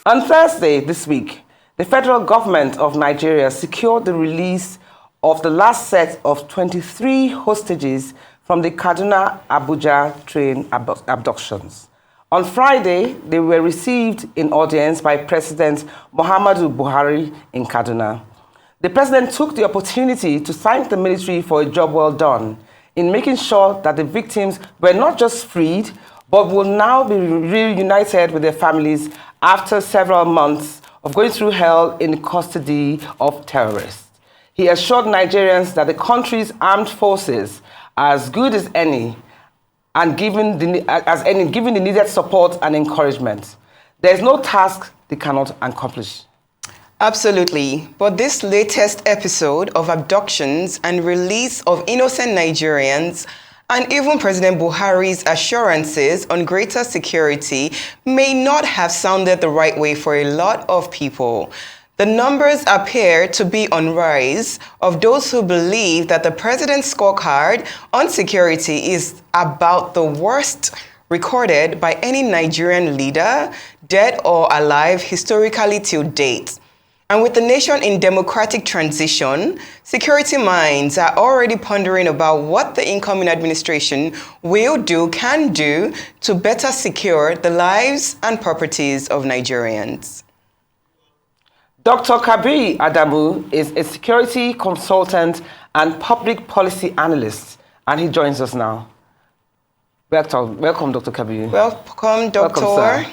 On Thursday this week, the federal government of Nigeria secured the release of the last set of 23 hostages from the Kaduna-Abuja train abductions. On Friday, they were received in audience by President Muhammadu Buhari in Kaduna. The president took the opportunity to thank the military for a job well done in making sure that the victims were not just freed, but will now be reunited with their families after several months of going through hell in custody of terrorists. He assured Nigerians that the country's armed forces are as good as any, and given the needed support and encouragement. There is no task they cannot accomplish. Absolutely. But this latest episode of abductions and release of innocent Nigerians, and even President Buhari's assurances on greater security, may not have sounded the right way for a lot of people. The numbers appear to be on rise of those who believe that the president's scorecard on security is about the worst recorded by any Nigerian leader, dead or alive, historically till date. And with the nation in democratic transition, security minds are already pondering about what the incoming administration can do to better secure the lives and properties of Nigerians. Dr. Kabiru Adamu is a security consultant and public policy analyst, and he joins us now. Welcome, Dr. Kabiru. Welcome, Doctor. Welcome, sir.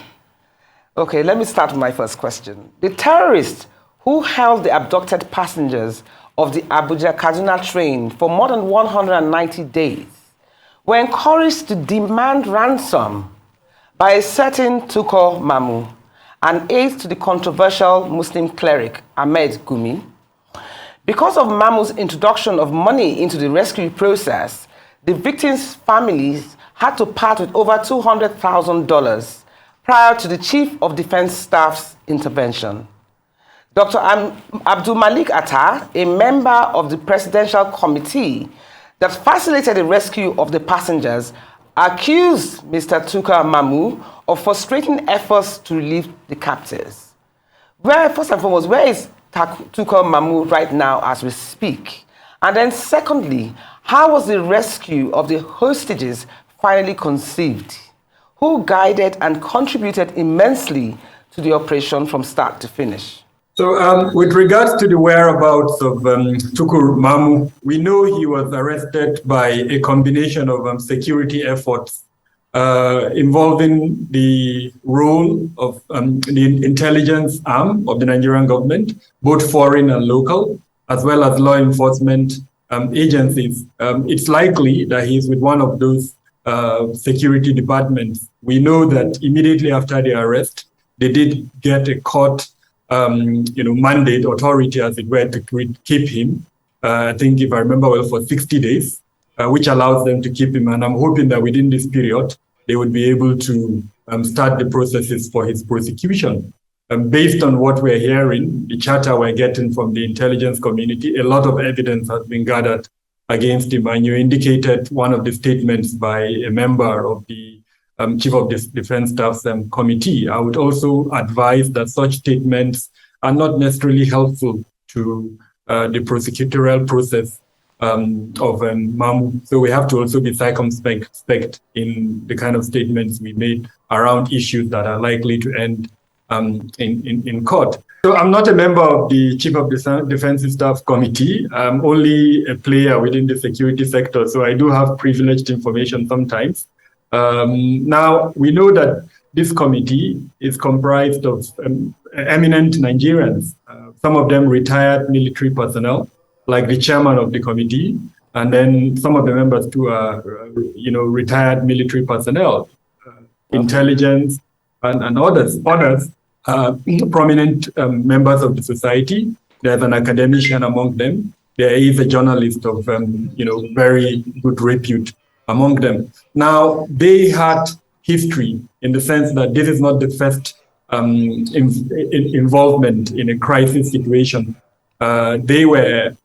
Okay, let me start with my first question. The terrorists who held the abducted passengers of the Abuja-Kaduna train for more than 190 days were encouraged to demand ransom by a certain Tukur Mamu, an aide to the controversial Muslim cleric Ahmed Gumi. Because of Mamu's introduction of money into the rescue process, the victims' families had to part with over $200,000 prior to the Chief of Defense Staff's intervention. Dr. Abdul Malik Atta, a member of the Presidential Committee that facilitated the rescue of the passengers, accused Mr. Tukur Mamu of frustrating efforts to relieve the captives. First and foremost, where is Tukur Mamu right now as we speak? And then secondly, how was the rescue of the hostages finally conceived? Who guided and contributed immensely to the operation from start to finish? So with regards to the whereabouts of Tukur Mamu, we know he was arrested by a combination of security efforts involving the role of the intelligence arm of the Nigerian government, both foreign and local, as well as law enforcement agencies. It's likely that he's with one of those security departments. We know that immediately after the arrest, they did get a court mandate, authority, as it were, to keep him. I think, if I remember well, for 60 days, which allows them to keep him. And I'm hoping that within this period, they would be able to start the processes for his prosecution. Based on what we're hearing, the chatter we're getting from the intelligence community, a lot of evidence has been gathered against him. And you indicated one of the statements by a member of the Chief of Defense Staff's committee. I would also advise that such statements are not necessarily helpful to the prosecutorial process of Mamu. So we have to also be circumspect in the kind of statements we made around issues that are likely to end in court. So I'm not a member of the Chief of Defense Staff Committee. I'm only a player within the security sector, so I do have privileged information sometimes. Now, we know that this committee is comprised of eminent Nigerians, some of them retired military personnel, like the chairman of the committee, and then some of the members too are, retired military personnel, intelligence, and others, prominent members of the society. There's an academician among them. There is a journalist of, very good repute among them. Now, they had history in the sense that this is not the first involvement in a crisis situation. They were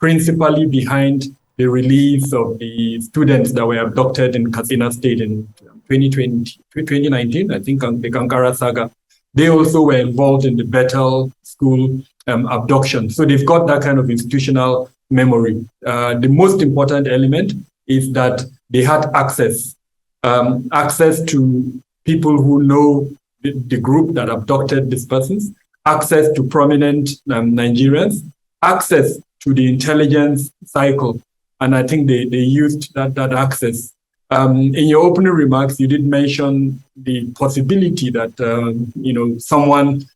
principally behind the release of the students that were abducted in Katsina State in 2019, I think, on the Kankara saga. they also were involved in the Bethel school abduction. So they've got that kind of institutional memory. The most important element is that they had access to people who know the group that abducted these persons, access to prominent Nigerians, access to the intelligence cycle. And I think they used that access. In your opening remarks, you did mention the possibility that someone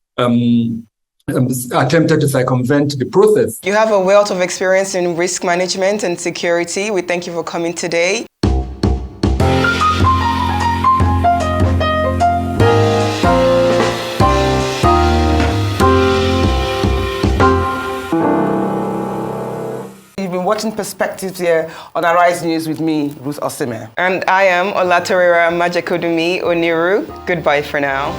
attempted to circumvent the process. You have a wealth of experience in risk management and security. We thank you for coming today. You've been watching Perspectives here on Arise News with me, Ruth Osime. And I am Olatorera Majakodumi Oniru. Goodbye for now.